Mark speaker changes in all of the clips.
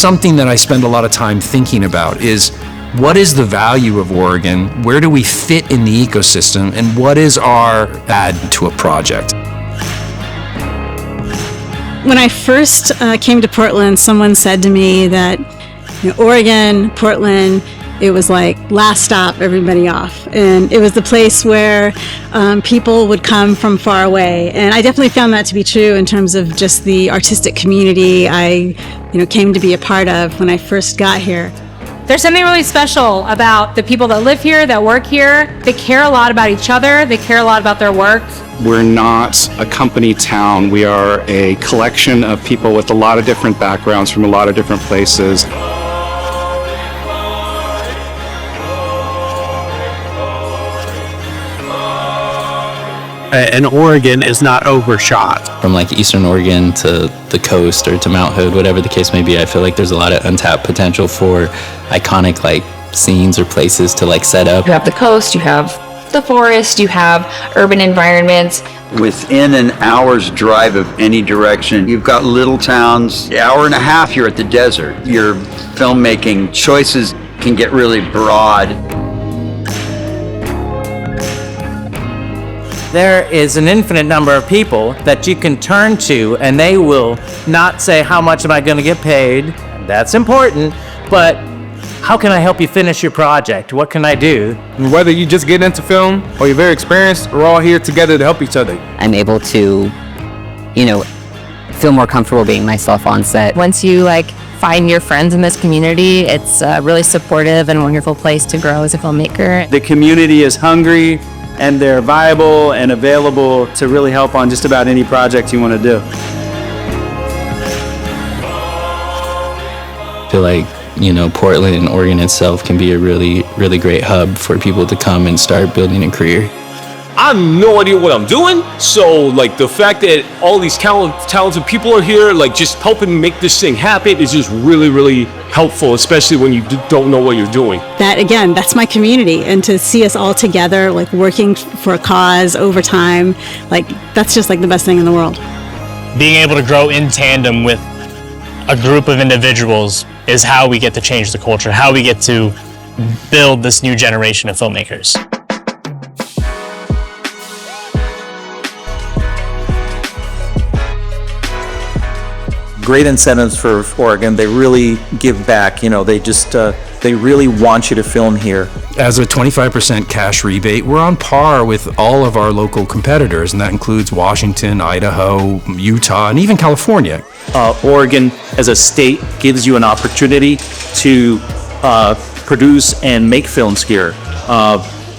Speaker 1: something that I spend a lot of time thinking about is, what is the value of Oregon? Where do we fit in the ecosystem? And what is our add to a project?
Speaker 2: When I first came to Portland, someone said to me that Oregon, Portland, it was like last stop, everybody off. And it was the place where people would come from far away. And I definitely found that to be true in terms of just the artistic community I came to be a part of when I first got here.
Speaker 3: There's something really special about the people that live here, that work here. They care a lot about each other. They care a lot about their work.
Speaker 4: We're not a company town. We are a collection of people with a lot of different backgrounds from a lot of different places.
Speaker 5: And Oregon is not overshot.
Speaker 6: From like Eastern Oregon to the coast or to Mount Hood, whatever the case may be, I feel like there's a lot of untapped potential for iconic like scenes or places to like set up.
Speaker 7: You have the coast, you have the forest, you have urban environments.
Speaker 8: Within an hour's drive of any direction, you've got little towns. An hour and a half, you're at the desert. Your filmmaking choices can get really broad.
Speaker 9: There is an infinite number of people that you can turn to, and they will not say, how much am I going to get paid? That's important, but how can I help you finish your project? What can I do?
Speaker 10: Whether you just get into film or you're very experienced, we're all here together to help each other.
Speaker 11: I'm able to, feel more comfortable being myself on set.
Speaker 12: Once you find your friends in this community, it's a really supportive and wonderful place to grow as a filmmaker.
Speaker 13: The community is hungry, and they're viable and available to really help on just about any project you want to do.
Speaker 6: I feel like, Portland and Oregon itself can be a really, really great hub for people to come and start building a career.
Speaker 14: I have no idea what I'm doing, so the fact that all these talented people are here, just helping make this thing happen is just really, really helpful, especially when you don't know what you're doing.
Speaker 2: That, again, that's my community, and to see us all together, working for a cause over time, that's just the best thing in the world.
Speaker 15: Being able to grow in tandem with a group of individuals is how we get to change the culture, how we get to build this new generation of filmmakers.
Speaker 16: Great incentives for Oregon. They really give back. They really want you to film here.
Speaker 1: As a 25% cash rebate, we're on par with all of our local competitors, and that includes Washington, Idaho, Utah, and even California.
Speaker 16: Oregon as a state gives you an opportunity to produce and make films here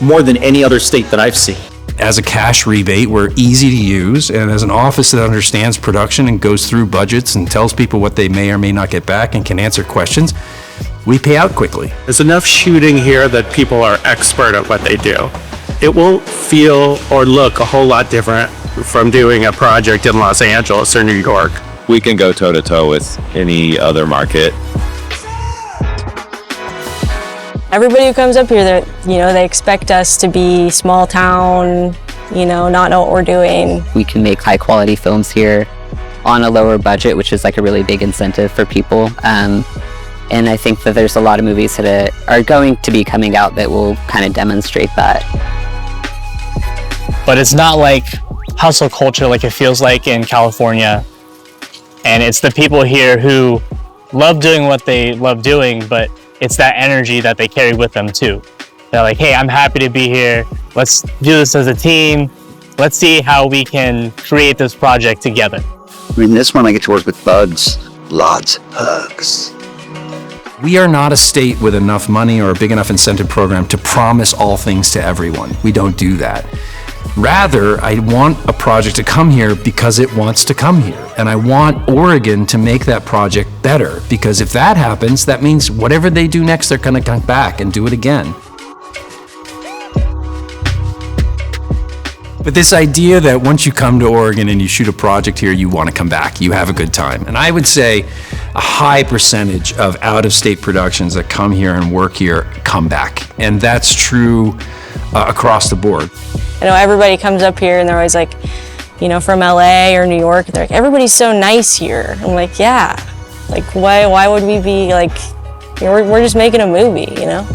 Speaker 16: more than any other state that I've seen.
Speaker 1: As a cash rebate, we're easy to use, and as an office that understands production and goes through budgets and tells people what they may or may not get back and can answer questions, we pay out quickly.
Speaker 5: There's enough shooting here that people are expert at what they do. It won't feel or look a whole lot different from doing a project in Los Angeles or New York.
Speaker 17: We can go toe-to-toe with any other market.
Speaker 18: Everybody who comes up here, they expect us to be small town, not know what we're doing.
Speaker 11: We can make high quality films here on a lower budget, which is a really big incentive for people. And I think that there's a lot of movies that are going to be coming out that will kind of demonstrate that.
Speaker 15: But it's not like hustle culture like it feels like in California. And it's the people here who love doing what they love doing, but it's that energy that they carry with them too. They're like, hey, I'm happy to be here. Let's do this as a team. Let's see how we can create this project together.
Speaker 8: This one I get to work with bugs. Lots of bugs.
Speaker 1: We are not a state with enough money or a big enough incentive program to promise all things to everyone. We don't do that. Rather, I want a project to come here because it wants to come here. And I want Oregon to make that project better, because if that happens, that means whatever they do next, they're going to come back and do it again. But this idea that once you come to Oregon and you shoot a project here, you want to come back, you have a good time. And I would say a high percentage of out-of-state productions that come here and work here come back. And that's true across the board.
Speaker 18: Everybody comes up here and they're always from LA or New York. They're like, everybody's so nice here. I'm like, yeah, Like, why would we be like, we're just making a movie, you know?